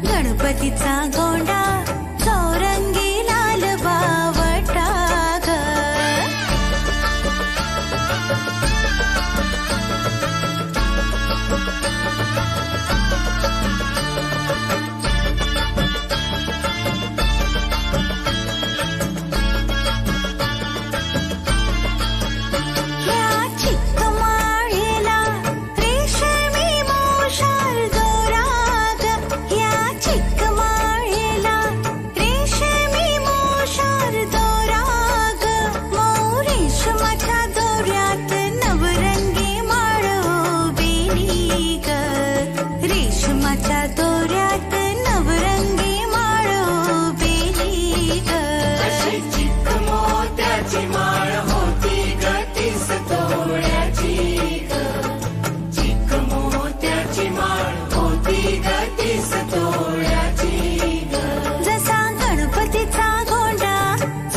गणपतीचा गोंडा चौरंगी लाल बावटा ग. ह्या चिक्कमाळीला रेशमी मोशाल दोरा ग. ह्या चिक्कमाळीला रेशमी मोशाल दोरा ग. मऊ रेशमाच्या दोऱ्यात नवरंगी माळ उभेली ग. रेशमाच्या दोऱ्यात नवरंगी माळ उभेली ग. अशी चिक्क मोत्याची माळ होती ग 30 तोळ्याची ग. चिक्क मोत्याची माळ होती ग 30 तोळ्याची ग. जसा गणपतीचा गोंडा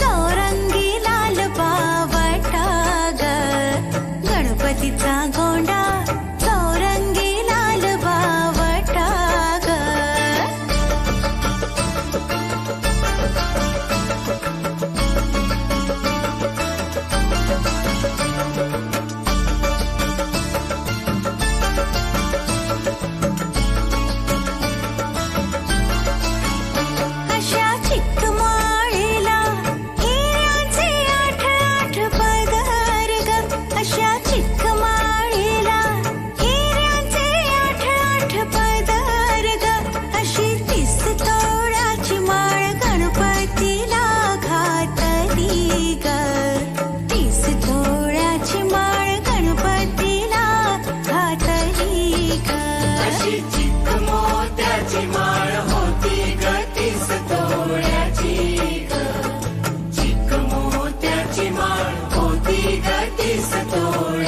चौरंगी लाल बावटा ग. गणपतीचा गोंडा चौरंगी लाल बावटा ग. अशा चिक्कमाळीला हिऱ्याचे 8 पदर ग. अशा चिक्कमाळीला हिऱ्याचे 8 पदर ग. अशी 30 तोळ्याची माळ गणपतीला घातली ग. 30 तोळ्याची माळ गणपतीला घातली ग. अशी चिक्क मोत्याची माळ होती ग 30 तोळ्याची ग. चिक्क मोत्याची माळ होती ग 30 तोळ्याची